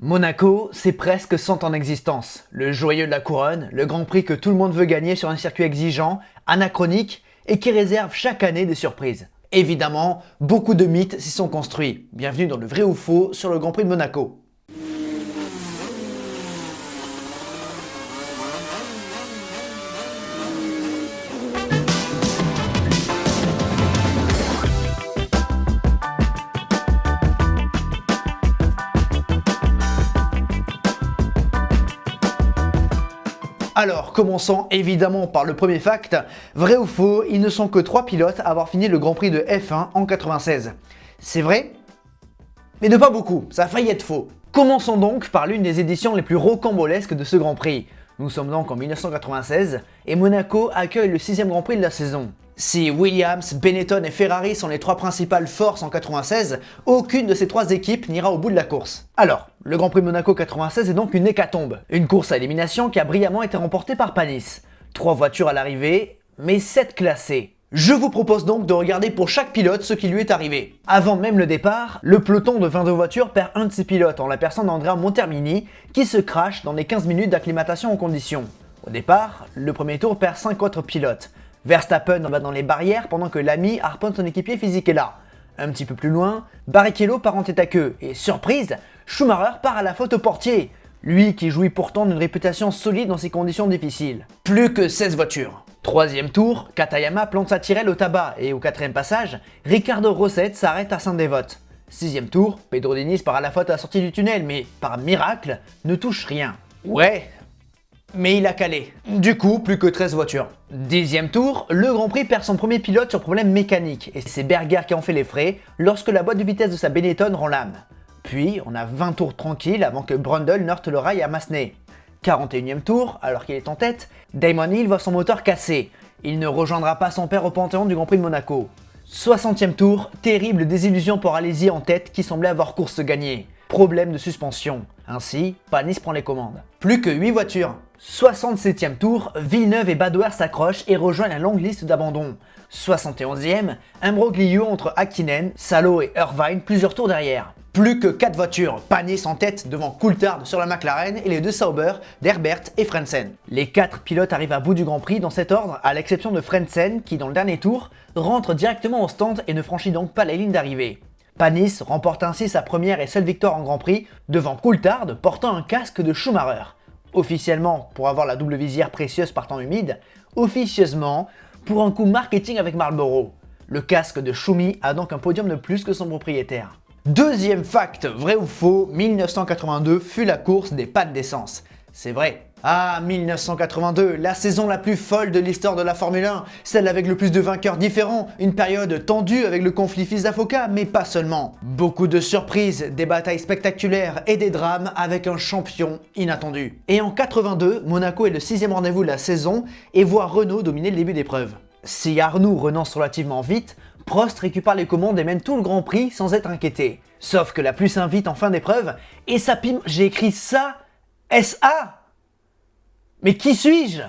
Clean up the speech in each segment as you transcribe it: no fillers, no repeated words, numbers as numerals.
Monaco, c'est presque 100 ans d'existence. Le joyeux de la couronne, le Grand Prix que tout le monde veut gagner sur un circuit exigeant, anachronique et qui réserve chaque année des surprises. Évidemment, beaucoup de mythes s'y sont construits. Bienvenue dans le vrai ou faux sur le Grand Prix de Monaco. Alors, commençons évidemment par le premier fact. Vrai ou faux, ils ne sont que 3 pilotes à avoir fini le Grand Prix de F1 en 96. C'est vrai, mais de pas beaucoup, ça a failli être faux. Commençons donc par l'une des éditions les plus rocambolesques de ce Grand Prix. Nous sommes donc en 1996 et Monaco accueille le 6e Grand Prix de la saison. Si Williams, Benetton et Ferrari sont les 3 principales forces en 96, aucune de ces 3 équipes n'ira au bout de la course. Alors, le Grand Prix de Monaco 96 est donc une hécatombe, une course à élimination qui a brillamment été remportée par Panis. 3 voitures à l'arrivée, mais 7 classées. Je vous propose donc de regarder pour chaque pilote ce qui lui est arrivé. Avant même le départ, le peloton de 22 voitures perd un de ses pilotes en la personne d'Andrea Montermini qui se crache dans les 15 minutes d'acclimatation en conditions. Au départ, le premier tour perd 5 autres pilotes. Verstappen va dans les barrières pendant que l'ami harponne son équipier Fisichella. Un petit peu plus loin, Barrichello part en tête à queue et surprise, Schumacher part à la faute au portier, lui qui jouit pourtant d'une réputation solide dans ces conditions difficiles. Plus que 16 voitures. Troisième tour, Katayama plante sa tirelle au tabac et au 4e passage, Ricardo Rosset s'arrête à Saint-Dévote. 6e tour, Pedro Diniz part à la faute à la sortie du tunnel mais, par miracle, ne touche rien. Ouais, mais il a calé. Du coup, plus que 13 voitures. 10e tour, le Grand Prix perd son premier pilote sur problème mécanique et c'est Berger qui en fait les frais lorsque la boîte de vitesse de sa Benetton rend l'âme. Puis, on a 20 tours tranquilles avant que Brundle heurte le rail à Massenet. 41e tour, alors qu'il est en tête, Damon Hill voit son moteur cassé. Il ne rejoindra pas son père au Panthéon du Grand Prix de Monaco. 60e tour, terrible désillusion pour Alesi en tête qui semblait avoir course gagnée. Problème de suspension. Ainsi, Panis prend les commandes. Plus que 8 voitures. 67e tour, Villeneuve et Badouer s'accrochent et rejoignent la longue liste d'abandon. 71e, imbroglio entre Hakkinen, Salo et Irvine plusieurs tours derrière. Plus que 4 voitures, Panis en tête devant Coulthard sur la McLaren et les 2 Sauber d'Herbert et Frentzen. Les 4 pilotes arrivent à bout du Grand Prix dans cet ordre, à l'exception de Frentzen qui dans le dernier tour rentre directement au stand et ne franchit donc pas la ligne d'arrivée. Panis remporte ainsi sa première et seule victoire en Grand Prix devant Coulthard portant un casque de Schumacher. Officiellement pour avoir la double visière précieuse par temps humide, officieusement pour un coup marketing avec Marlboro. Le casque de Schumi a donc un podium de plus que son propriétaire. Deuxième fact, vrai ou faux, 1982 fut la course des pannes d'essence. C'est vrai. Ah, 1982, la saison la plus folle de l'histoire de la Formule 1, celle avec le plus de vainqueurs différents, une période tendue avec le conflit fils d'Afoca, mais pas seulement. Beaucoup de surprises, des batailles spectaculaires et des drames avec un champion inattendu. Et en 82, Monaco est le 6e rendez-vous de la saison et voit Renault dominer le début d'épreuve. Si Arnoux renonce relativement vite, Prost récupère les commandes et mène tout le Grand Prix sans être inquiété. Sauf que la pluie s'invite en fin d'épreuve et ça pime, j'ai écrit ça, SA. Mais qui suis-je?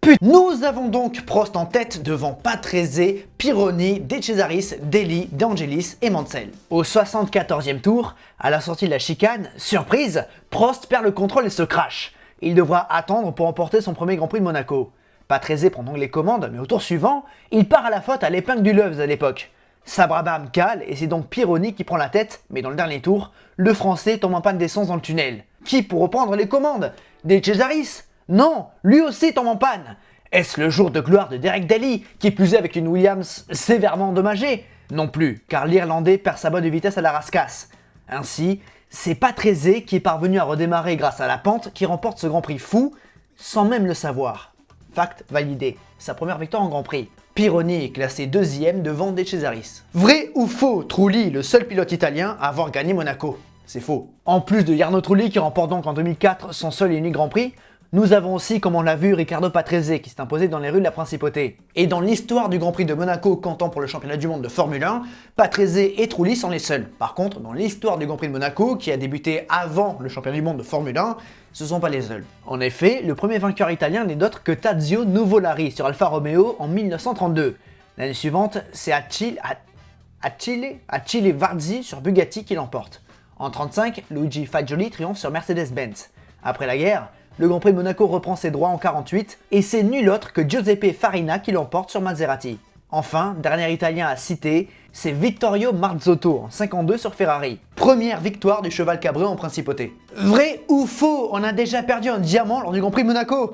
Putain. Nous avons donc Prost en tête devant Patrese, Pironi, De Cesaris, Daly, De Angelis et Mansell. Au 74e tour, à la sortie de la chicane, surprise, Prost perd le contrôle et se crache. Il devra attendre pour emporter son premier Grand Prix de Monaco. Patrese prend donc les commandes, mais au tour suivant, il part à la faute à l'épingle du Loves à l'époque. Sabrabam cale et c'est donc Pironi qui prend la tête, mais dans le dernier tour, le Français tombe en panne d'essence dans le tunnel. Qui pour reprendre les commandes? De Cesaris? Non, lui aussi tombe en panne. Est-ce le jour de gloire de Derek Daly, qui plus est avec une Williams sévèrement endommagée? Non plus, car l'Irlandais perd sa boîte de vitesse à la rascasse. Ainsi, c'est Patrese qui est parvenu à redémarrer grâce à la pente qui remporte ce Grand Prix fou, sans même le savoir. Fact validé, sa première victoire en Grand Prix. Pironi est classé 2e devant De Cesaris. Vrai ou faux, Trulli, le seul pilote italien à avoir gagné Monaco? C'est faux. En plus de Jarno Trulli qui remporte donc en 2004 son seul et unique Grand Prix, nous avons aussi, comme on l'a vu, Riccardo Patrese qui s'est imposé dans les rues de la Principauté. Et dans l'histoire du Grand Prix de Monaco comptant pour le championnat du monde de Formule 1, Patrese et Trulli sont les seuls. Par contre, dans l'histoire du Grand Prix de Monaco, qui a débuté avant le championnat du monde de Formule 1, ce ne sont pas les seuls. En effet, le premier vainqueur italien n'est d'autre que Tazio Nuvolari sur Alfa Romeo en 1932. L'année suivante, c'est Achille Varzi sur Bugatti qui l'emporte. En 1935, Luigi Fagioli triomphe sur Mercedes-Benz. Après la guerre, le Grand Prix de Monaco reprend ses droits en 1948 et c'est nul autre que Giuseppe Farina qui l'emporte sur Maserati. Enfin, dernier Italien à citer, c'est Vittorio Marzotto en 1952 sur Ferrari. Première victoire du cheval cabré en principauté. Vrai ou faux, on a déjà perdu un diamant lors du Grand Prix de Monaco.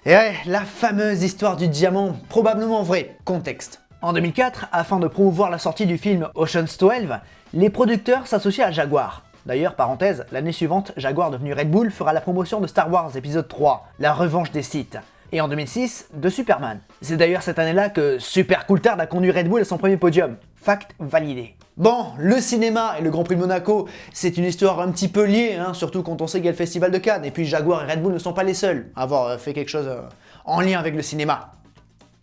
Et ouais, la fameuse histoire du diamant, probablement vrai. Contexte. En 2004, afin de promouvoir la sortie du film Ocean's 12, les producteurs s'associent à Jaguar. D'ailleurs, parenthèse, l'année suivante, Jaguar devenu Red Bull fera la promotion de Star Wars épisode 3, La Revanche des Sith. Et en 2006, de Superman. C'est d'ailleurs cette année-là que Super Coulthard a conduit Red Bull à son premier podium. Fact validé. Bon, le cinéma et le Grand Prix de Monaco, c'est une histoire un petit peu liée, surtout quand on sait qu'il y a le Festival de Cannes. Et puis Jaguar et Red Bull ne sont pas les seuls à avoir fait quelque chose en lien avec le cinéma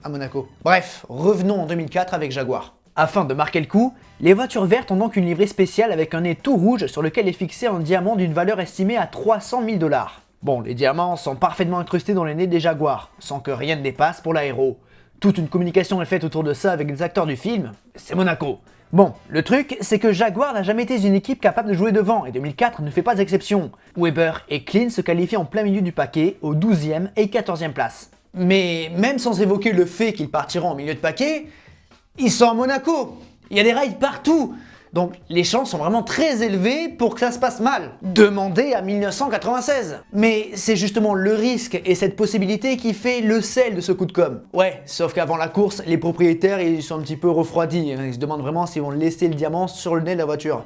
à Monaco. Bref, revenons en 2004 avec Jaguar. Afin de marquer le coup, les voitures vertes ont donc une livrée spéciale avec un nez tout rouge sur lequel est fixé un diamant d'une valeur estimée à 300 000 $. Bon, les diamants sont parfaitement incrustés dans les nez des Jaguars, sans que rien ne dépasse pour l'aéro. Toute une communication est faite autour de ça avec les acteurs du film, c'est Monaco. Bon, le truc, c'est que Jaguar n'a jamais été une équipe capable de jouer devant, et 2004 ne fait pas exception. Weber et Klein se qualifient en plein milieu du paquet, aux 12e et 14e places. Mais même sans évoquer le fait qu'ils partiront en milieu de paquet, ils sont à Monaco. Il y a des rails partout. Donc les chances sont vraiment très élevées pour que ça se passe mal. Demandez à 1996. Mais c'est justement le risque et cette possibilité qui fait le sel de ce coup de com'. Ouais, sauf qu'avant la course, les propriétaires ils sont un petit peu refroidis. Ils se demandent vraiment s'ils vont laisser le diamant sur le nez de la voiture.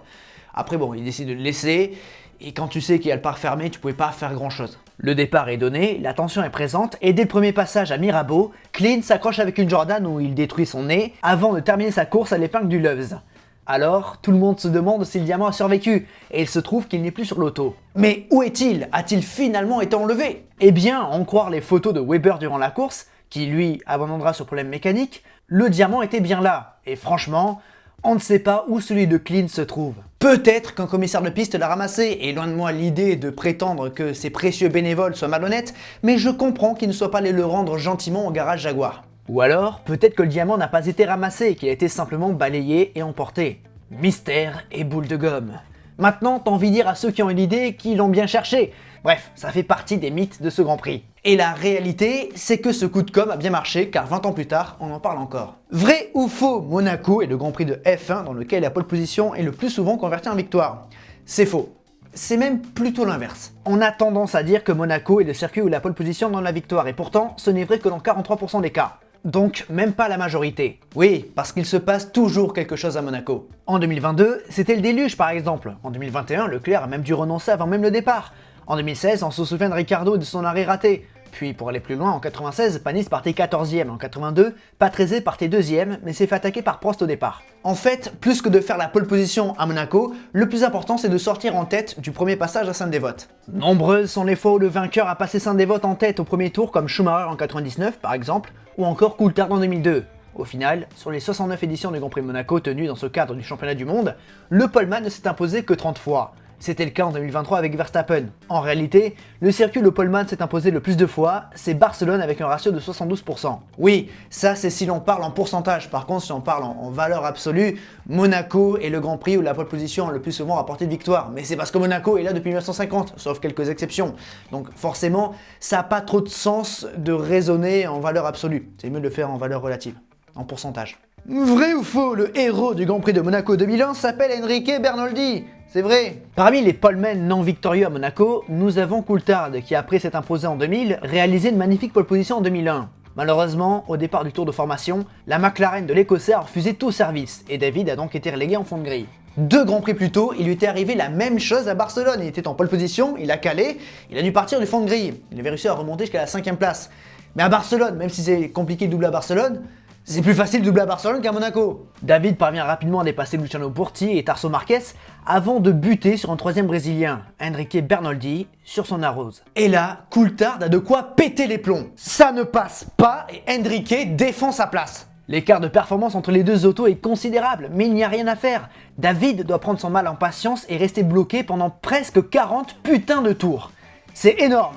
Après bon, ils décident de le laisser. Et quand tu sais qu'il y a le parc fermé, tu pouvais pas faire grand chose. Le départ est donné, la tension est présente, et dès le premier passage à Mirabeau, Klein s'accroche avec une Jordan où il détruit son nez, avant de terminer sa course à l'épingle du Loves. Alors, tout le monde se demande si le diamant a survécu, et il se trouve qu'il n'est plus sur l'auto. Mais où est-il? A-t-il finalement été enlevé? Eh bien, en croire les photos de Weber durant la course, qui lui abandonnera sur problème mécanique, le diamant était bien là, et franchement, on ne sait pas où celui de Klein se trouve. Peut-être qu'un commissaire de piste l'a ramassé, et loin de moi l'idée de prétendre que ces précieux bénévoles soient malhonnêtes, mais je comprends qu'ils ne soient pas allés le rendre gentiment au garage Jaguar. Ou alors, peut-être que le diamant n'a pas été ramassé, qu'il a été simplement balayé et emporté. Mystère et boule de gomme. Maintenant, t'as envie de dire à ceux qui ont une idée qu'ils l'ont bien cherché. Bref, ça fait partie des mythes de ce Grand Prix. Et la réalité, c'est que ce coup de com' a bien marché, car 20 ans plus tard, on en parle encore. Vrai ou faux, Monaco est le Grand Prix de F1 dans lequel la pole position est le plus souvent convertie en victoire. C'est faux. C'est même plutôt l'inverse. On a tendance à dire que Monaco est le circuit où la pole position donne la victoire, et pourtant, ce n'est vrai que dans 43% des cas. Donc même pas la majorité. Oui, parce qu'il se passe toujours quelque chose à Monaco. En 2022, c'était le déluge par exemple. En 2021, Leclerc a même dû renoncer avant même le départ. En 2016, on se souvient de Ricciardo et de son arrêt raté. Puis pour aller plus loin, en 96, Panis partait 14e, en 82, Patrese partait 2e, mais s'est fait attaquer par Prost au départ. En fait, plus que de faire la pole position à Monaco, le plus important c'est de sortir en tête du premier passage à Saint-Dévote. Nombreuses sont les fois où le vainqueur a passé Saint-Dévote en tête au premier tour, comme Schumacher en 99 par exemple, ou encore Coulthard en 2002. Au final, sur les 69 éditions du Grand Prix de Monaco tenues dans ce cadre du championnat du monde, le poleman ne s'est imposé que 30 fois. C'était le cas en 2023 avec Verstappen. En réalité, le circuit où le poleman s'est imposé le plus de fois, c'est Barcelone avec un ratio de 72%. Oui, ça c'est si l'on parle en pourcentage. Par contre, si on parle en valeur absolue, Monaco est le Grand Prix où la pole position a le plus souvent rapporté de victoire. Mais c'est parce que Monaco est là depuis 1950, sauf quelques exceptions. Donc forcément, ça n'a pas trop de sens de raisonner en valeur absolue. C'est mieux de le faire en valeur relative, en pourcentage. Vrai ou faux, le héros du Grand Prix de Monaco 2001 s'appelle Enrique Bernoldi. C'est vrai. Parmi les polemen non victorieux à Monaco, nous avons Coulthard qui, après s'être imposé en 2000, réalisé une magnifique pole position en 2001. Malheureusement, au départ du tour de formation, la McLaren de l'Écossais a refusé tout service et David a donc été relégué en fond de grille. 2 grands prix plus tôt, il lui était arrivé la même chose à Barcelone. Il était en pole position, il a calé, il a dû partir du fond de grille. Il avait réussi à remonter jusqu'à la 5e place. Mais à Barcelone, même si c'est compliqué de doubler à Barcelone, c'est plus facile de doubler à Barcelone qu'à Monaco. David parvient rapidement à dépasser Luciano Burti et Tarso Marquez avant de buter sur un 3e brésilien, Enrique Bernoldi, sur son arrose. Et là, Coulthard a de quoi péter les plombs. Ça ne passe pas et Enrique défend sa place. L'écart de performance entre les deux autos est considérable, mais il n'y a rien à faire. David doit prendre son mal en patience et rester bloqué pendant presque 40 putains de tours. C'est énorme.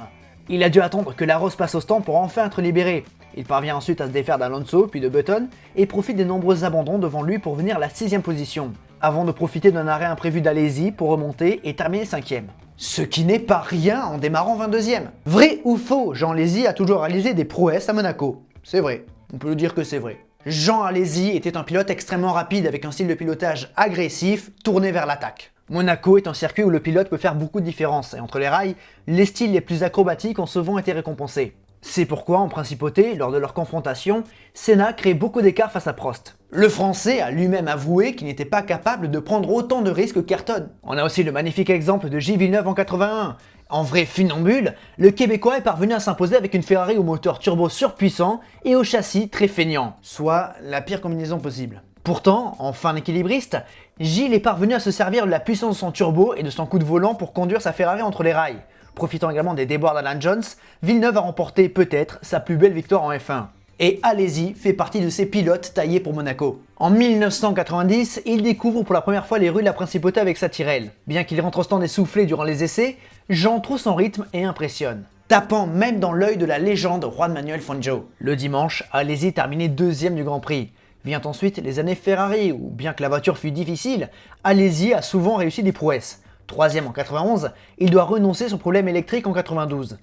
Il a dû attendre que la Rose passe au stand pour enfin être libéré. Il parvient ensuite à se défaire d'Alonso puis de Button et profite des nombreux abandons devant lui pour venir à la 6e position. avant de profiter d'un arrêt imprévu d'Alési pour remonter et terminer 5ème. Ce qui n'est pas rien en démarrant 22ème. Vrai ou faux, Jean Alesi a toujours réalisé des prouesses à Monaco. C'est vrai, on peut le dire que c'est vrai. Jean Alesi était un pilote extrêmement rapide avec un style de pilotage agressif, tourné vers l'attaque. Monaco est un circuit où le pilote peut faire beaucoup de différences, et entre les rails, les styles les plus acrobatiques ont souvent été récompensés. C'est pourquoi, en principauté, lors de leur confrontation, Senna crée beaucoup d'écart face à Prost. Le Français a lui-même avoué qu'il n'était pas capable de prendre autant de risques qu'Ayrton. On a aussi le magnifique exemple de Gilles Villeneuve en 81. En vrai funambule, le Québécois est parvenu à s'imposer avec une Ferrari au moteur turbo surpuissant et au châssis très feignant. Soit la pire combinaison possible. Pourtant, en fin d'équilibriste, Gilles est parvenu à se servir de la puissance de son turbo et de son coup de volant pour conduire sa Ferrari entre les rails. Profitant également des déboires d'Alan Jones, Villeneuve a remporté peut-être sa plus belle victoire en F1. Et Alesi fait partie de ces pilotes taillés pour Monaco. En 1990, il découvre pour la première fois les rues de la Principauté avec sa Tyrrell. Bien qu'il rentre au stand essoufflé durant les essais, Jean trouve son rythme et impressionne, tapant même dans l'œil de la légende Juan Manuel Fangio. Le dimanche, Alesi terminé 2ème du Grand Prix. Vient ensuite les années Ferrari, où bien que la voiture fût difficile, Alesi a souvent réussi des prouesses. 3ème en 91, il doit renoncer son problème électrique en 92.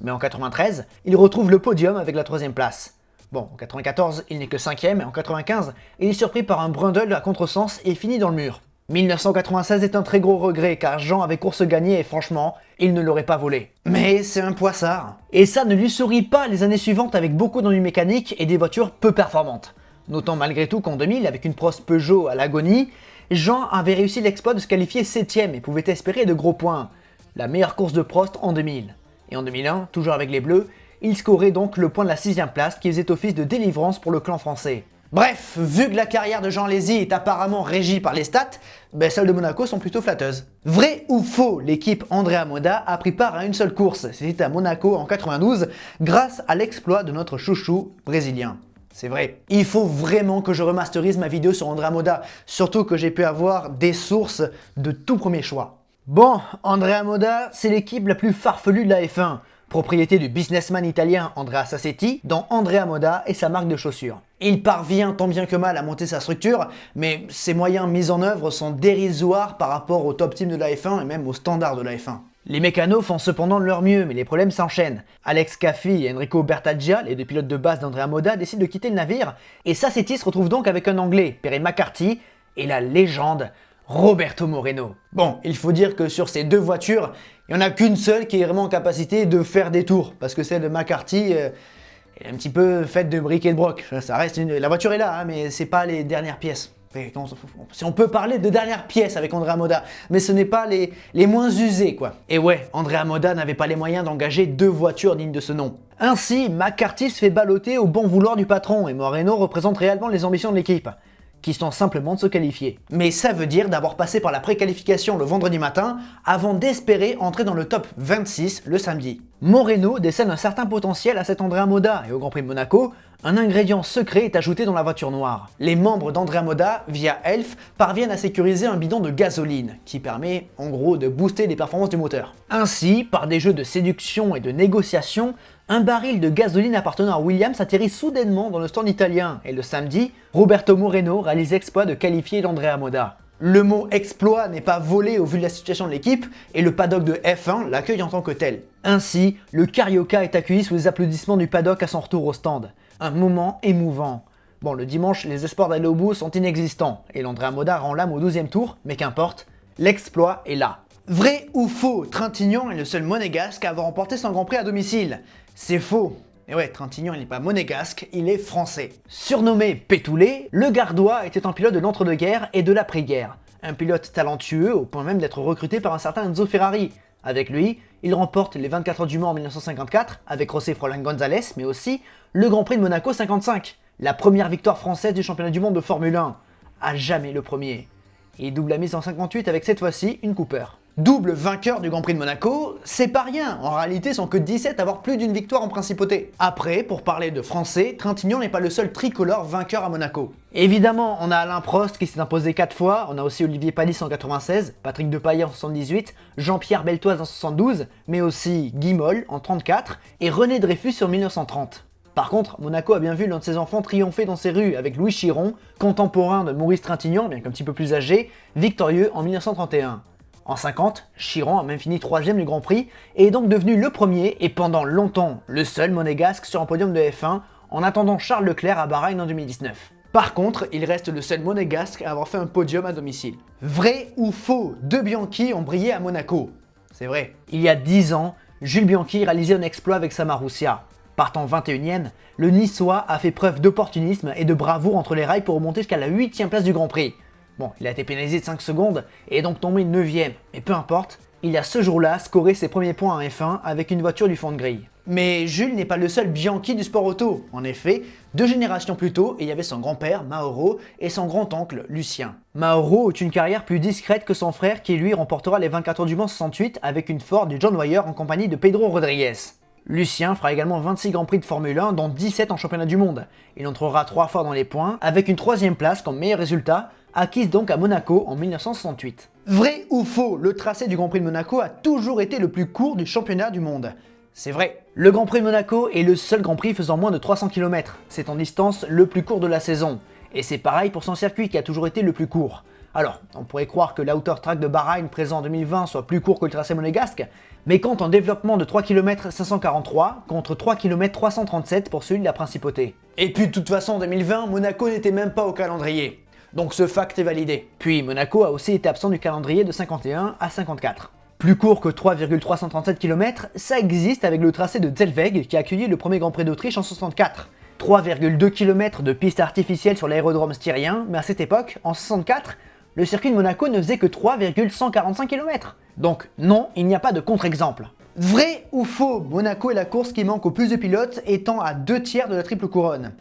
Mais en 93, il retrouve le podium avec la 3ème place. Bon, en 94, il n'est que 5ème, et en 95, il est surpris par un Brundle à contresens et finit dans le mur. 1996 est un très gros regret car Jean avait course gagnée et franchement, il ne l'aurait pas volé. Mais c'est un poissard. Et ça ne lui sourit pas les années suivantes avec beaucoup d'ennuis mécaniques et des voitures peu performantes. Notant malgré tout qu'en 2000, avec une Prost Peugeot à l'agonie, Jean avait réussi l'exploit de se qualifier 7ème et pouvait espérer de gros points. La meilleure course de Prost en 2000. Et en 2001, toujours avec les Bleus, il scorait donc le point de la 6ème place qui faisait office de délivrance pour le clan français. Bref, vu que la carrière de Jean Alesi est apparemment régie par les stats, celles de Monaco sont plutôt flatteuses. Vrai ou faux, l'équipe Andrea Moda a pris part à une seule course, c'était à Monaco en 92, grâce à l'exploit de notre chouchou brésilien. C'est vrai. Il faut vraiment que je remasterise ma vidéo sur Andrea Moda, surtout que j'ai pu avoir des sources de tout premier choix. Bon, Andrea Moda, c'est l'équipe la plus farfelue de la F1. Propriété du businessman italien Andrea Sassetti, dont Andrea Moda est sa marque de chaussures. Il parvient tant bien que mal à monter sa structure, mais ses moyens mis en œuvre sont dérisoires par rapport au top team de la F1 et même aux standards de la F1. Les mécanos font cependant de leur mieux, mais les problèmes s'enchaînent. Alex Caffi et Enrico Bertaggia, les deux pilotes de base d'Andrea Moda, décident de quitter le navire, et Sassetti se retrouve donc avec un Anglais, Perry McCarthy, et la légende Roberto Moreno. Bon, il faut dire que sur ces deux voitures, il n'y en a qu'une seule qui est vraiment en capacité de faire des tours, parce que celle de McCarthy est un petit peu faite de briques et de broc. Ça reste la voiture est là, hein, mais c'est pas les dernières pièces. Si on peut parler de dernières pièces avec Andrea Moda, mais ce n'est pas les moins usées quoi. Et ouais, Andrea Moda n'avait pas les moyens d'engager deux voitures dignes de ce nom. Ainsi, McCarthy se fait balloter au bon vouloir du patron et Moreno représente réellement les ambitions de l'équipe, qui sont simplement de se qualifier. Mais ça veut dire d'avoir passé par la préqualification le vendredi matin avant d'espérer entrer dans le top 26 le samedi. Moreno décèle un certain potentiel à cet Andrea Moda et au Grand Prix de Monaco, un ingrédient secret est ajouté dans la voiture noire. Les membres d'Andrea Moda, via Elf, parviennent à sécuriser un bidon de gasoline, qui permet en gros de booster les performances du moteur. Ainsi, par des jeux de séduction et de négociation, un baril de gasoline appartenant à Williams atterrit soudainement dans le stand italien, et le samedi, Roberto Moreno réalise l'exploit de qualifier l'Andrea Moda. Le mot exploit n'est pas volé au vu de la situation de l'équipe, et le paddock de F1 l'accueille en tant que tel. Ainsi, le Carioca est accueilli sous les applaudissements du paddock à son retour au stand. Un moment émouvant. Bon, le dimanche, les espoirs d'aller au bout sont inexistants, et l'Andrea Moda rend l'âme au 12e tour, mais qu'importe, l'exploit est là. Vrai ou faux, Trintignant est le seul monégasque à avoir remporté son Grand Prix à domicile. C'est faux. Et ouais, Trintignant il n'est pas monégasque, il est français. Surnommé Pétoulé, le Gardois était un pilote de l'entre-deux-guerres et de l'après-guerre. Un pilote talentueux au point même d'être recruté par un certain Enzo Ferrari. Avec lui, il remporte les 24 heures du Mans en 1954 avec José Froilán González, mais aussi le Grand Prix de Monaco 55, la première victoire française du championnat du monde de Formule 1. À jamais le premier. Il double la mise en 58 avec cette fois-ci une Cooper. Double vainqueur du Grand Prix de Monaco, c'est pas rien, en réalité sont que 17 à avoir plus d'une victoire en principauté. Après, pour parler de français, Trintignant n'est pas le seul tricolore vainqueur à Monaco. Évidemment, on a Alain Prost qui s'est imposé 4 fois, on a aussi Olivier Panis en 96, Patrick Depailler en 78, Jean-Pierre Beltoise en 72, mais aussi Guy Moll en 34 et René Dreyfus en 1930. Par contre, Monaco a bien vu l'un de ses enfants triompher dans ses rues avec Louis Chiron, contemporain de Maurice Trintignant, bien qu'un petit peu plus âgé, victorieux en 1931. En 50, Chiron a même fini 3ème du Grand Prix et est donc devenu le premier et pendant longtemps le seul monégasque sur un podium de F1 en attendant Charles Leclerc à Bahreïn en 2019. Par contre, il reste le seul monégasque à avoir fait un podium à domicile. Vrai ou faux, deux Bianchi ont brillé à Monaco? C'est vrai. Il y a 10 ans, Jules Bianchi réalisait un exploit avec sa Marussia. Partant 21ème, le Niçois a fait preuve d'opportunisme et de bravoure entre les rails pour remonter jusqu'à la 8ème place du Grand Prix. Bon, il a été pénalisé de 5 secondes et est donc tombé 9ème, mais peu importe, il a ce jour-là scoré ses premiers points en F1 avec une voiture du fond de grille. Mais Jules n'est pas le seul Bianchi du sport auto. En effet, 2 générations plus tôt, il y avait son grand-père, Mauro, et son grand-oncle, Lucien. Mauro eut une carrière plus discrète que son frère qui lui remportera les 24 heures du Mans 68 avec une Ford du John Wyer en compagnie de Pedro Rodriguez. Lucien fera également 26 Grands Prix de Formule 1, dont 17 en championnat du monde. Il entrera 3 fois dans les points, avec une 3ème place comme meilleur résultat, acquise donc à Monaco en 1968. Vrai ou faux, le tracé du Grand Prix de Monaco a toujours été le plus court du championnat du monde? C'est vrai. Le Grand Prix de Monaco est le seul Grand Prix faisant moins de 300 km. C'est en distance le plus court de la saison. Et c'est pareil pour son circuit qui a toujours été le plus court. Alors, on pourrait croire que l'Outer Track de Bahreïn présent en 2020 soit plus court que le tracé monégasque, mais compte en développement de 3 km 543 contre 3 km 337 pour celui de la Principauté. Et puis de toute façon en 2020, Monaco n'était même pas au calendrier. Donc ce fact est validé. Puis Monaco a aussi été absent du calendrier de 51 à 54. Plus court que 3,337 km, ça existe avec le tracé de Zellweg qui a accueilli le premier Grand Prix d'Autriche en 64. 3,2 km de piste artificielle sur l'aérodrome styrien, mais à cette époque, en 64, le circuit de Monaco ne faisait que 3,145 km. Donc non, il n'y a pas de contre-exemple. Vrai ou faux, Monaco est la course qui manque au plus de pilotes, étant à 2/3 de la triple couronne.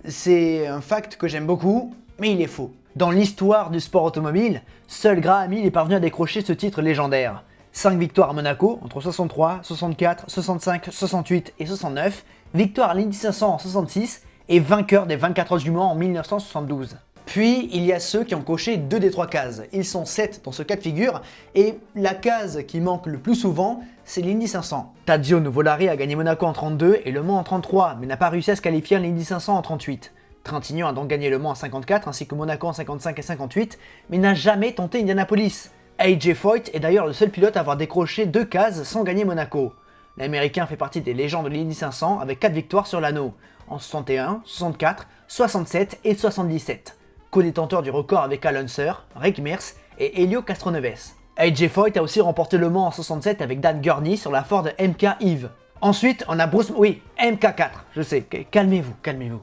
C'est un fact que j'aime beaucoup, mais il est faux. Dans l'histoire du sport automobile, seul Graham Hill est parvenu à décrocher ce titre légendaire. 5 victoires à Monaco entre 63, 64, 65, 68 et 69, victoire à l'Indy 500 en 66 et vainqueur des 24 heures du Mans en 1972. Puis, il y a ceux qui ont coché 2 des 3 cases. Ils sont 7 dans ce cas de figure, et la case qui manque le plus souvent, c'est l'Indy 500. Tadzio Nuvolari a gagné Monaco en 32 et Le Mans en 33, mais n'a pas réussi à se qualifier à l'Indy 500 en 38. Trintignant a donc gagné Le Mans en 54, ainsi que Monaco en 55 et 58, mais n'a jamais tenté Indianapolis. AJ Foyt est d'ailleurs le seul pilote à avoir décroché 2 cases sans gagner Monaco. L'Américain fait partie des légendes de l'Indy 500 avec 4 victoires sur l'anneau, en 61, 64, 67 et 77. Co-détenteur du record avec Al Unser, Rick Mears et Helio Castroneves. AJ Foyt a aussi remporté Le Mans en 67 avec Dan Gurney sur la Ford MK Eve. Ensuite, on a Bruce... Oui, MK4, je sais, calmez-vous, calmez-vous.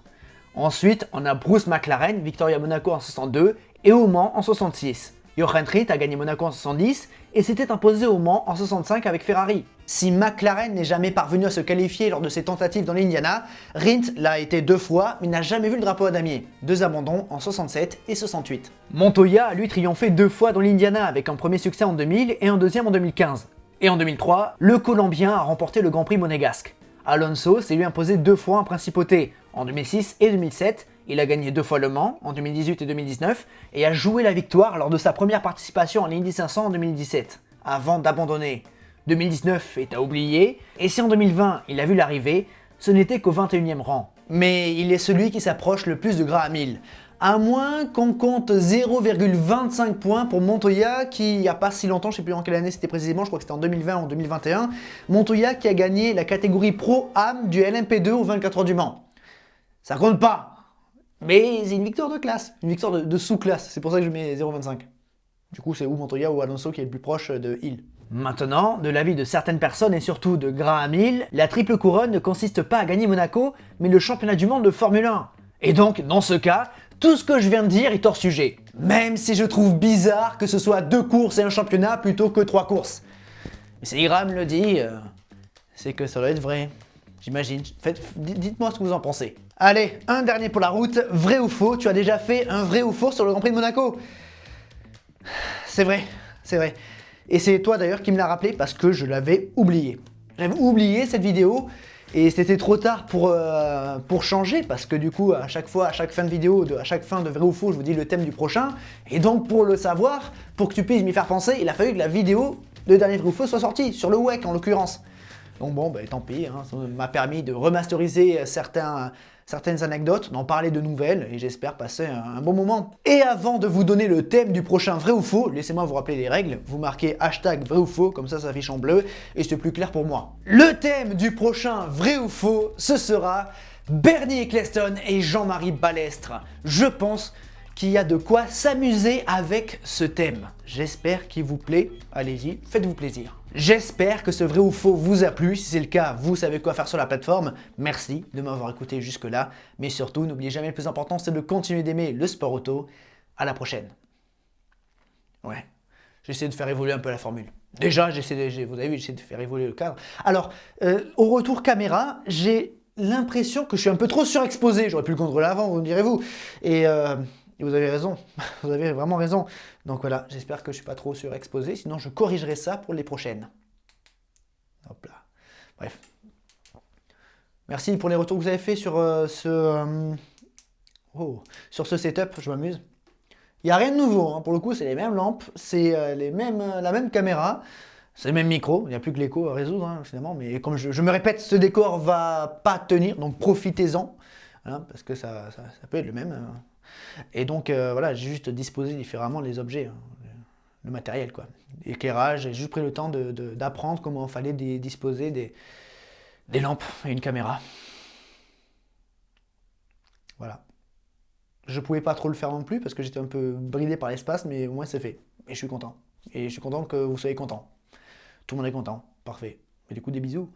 Ensuite, on a Bruce McLaren, victorieux à Monaco en 62 et au Mans en 66. Jochen Rindt a gagné Monaco en 70 et s'était imposé au Mans en 65 avec Ferrari. Si McLaren n'est jamais parvenu à se qualifier lors de ses tentatives dans l'Indiana, Rindt l'a été 2 fois mais n'a jamais vu le drapeau à damier. 2 abandons en 67 et 68. Montoya a lui triomphé 2 fois dans l'Indiana avec un premier succès en 2000 et un deuxième en 2015. Et en 2003, le Colombien a remporté le Grand Prix monégasque. Alonso s'est lui imposé 2 fois en Principauté, en 2006 et 2007, il a gagné 2 fois Le Mans, en 2018 et 2019, et a joué la victoire lors de sa première participation en Indy 500 en 2017, avant d'abandonner. 2019 est à oublier, et si en 2020 il a vu l'arrivée, ce n'était qu'au 21e rang. Mais il est celui qui s'approche le plus de Graham Hill, à moins qu'on compte 0,25 points pour Montoya qui, il n'y a pas si longtemps, je ne sais plus en quelle année c'était précisément, je crois que c'était en 2020 ou en 2021, Montoya qui a gagné la catégorie Pro-Am du LMP2 aux 24 heures du Mans. Ça compte pas, mais c'est une victoire de classe, une victoire de sous-classe, c'est pour ça que je mets 0,25. Du coup, c'est ou Montoya ou Alonso qui est le plus proche de Hill. Maintenant, de l'avis de certaines personnes et surtout de Graham Hill, la triple couronne ne consiste pas à gagner Monaco, mais le championnat du monde de Formule 1. Et donc, dans ce cas, tout ce que je viens de dire est hors sujet. Même si je trouve bizarre que ce soit 2 courses et un championnat plutôt que 3 courses. Mais si Graham le dit, c'est que ça doit être vrai. J'imagine. Dites-moi ce que vous en pensez. Allez, un dernier pour la route. Vrai ou faux, tu as déjà fait un vrai ou faux sur le Grand Prix de Monaco? C'est vrai, c'est vrai. Et c'est toi d'ailleurs qui me l'as rappelé parce que je l'avais oublié. J'avais oublié cette vidéo et c'était trop tard pour changer parce que du coup à chaque fois, à chaque fin de vidéo, à chaque fin de vrai ou faux, je vous dis le thème du prochain. Et donc pour le savoir, pour que tu puisses m'y faire penser, il a fallu que la vidéo de dernier vrai ou faux soit sortie, sur le WEC en l'occurrence. Donc bon, bah, tant pis, hein, ça m'a permis de remasteriser certaines anecdotes, d'en parler de nouvelles, et j'espère passer un bon moment. Et avant de vous donner le thème du prochain vrai ou faux, laissez-moi vous rappeler les règles. Vous marquez hashtag vrai ou faux, comme ça s'affiche en bleu, et c'est plus clair pour moi. Le thème du prochain vrai ou faux, ce sera Bernie Ecclestone et Jean-Marie Balestre. Je pense qu'il y a de quoi s'amuser avec ce thème. J'espère qu'il vous plaît. Allez-y, faites-vous plaisir. J'espère que ce vrai ou faux vous a plu. Si c'est le cas, vous savez quoi faire sur la plateforme. Merci de m'avoir écouté jusque-là. Mais surtout, n'oubliez jamais le plus important, c'est de continuer d'aimer le sport auto. À la prochaine. Ouais, j'essaie de faire évoluer un peu la formule. Déjà, vous avez vu, j'essaie de faire évoluer le cadre. Alors, au retour caméra, j'ai l'impression que je suis un peu trop surexposé. J'aurais pu le contrôler avant, vous me direz-vous. Et vous avez raison, vous avez vraiment raison. Donc voilà, j'espère que je ne suis pas trop surexposé, sinon je corrigerai ça pour les prochaines. Hop là. Bref. Merci pour les retours que vous avez fait sur sur ce setup, je m'amuse. Il n'y a rien de nouveau, hein. Pour le coup, c'est les mêmes lampes, c'est la même caméra, c'est le même micro, il n'y a plus que l'écho à résoudre, hein, finalement. Mais comme je me répète, ce décor va pas tenir, donc profitez-en, hein, parce que ça peut être le même. Et donc voilà, j'ai juste disposé différemment les objets, hein, le matériel quoi. Éclairage, j'ai juste pris le temps d'apprendre comment il fallait disposer des lampes et une caméra. Voilà. Je pouvais pas trop le faire non plus parce que j'étais un peu bridé par l'espace, mais au moins c'est fait. Et je suis content. Et je suis content que vous soyez content. Tout le monde est content. Parfait. Et du coup, des bisous.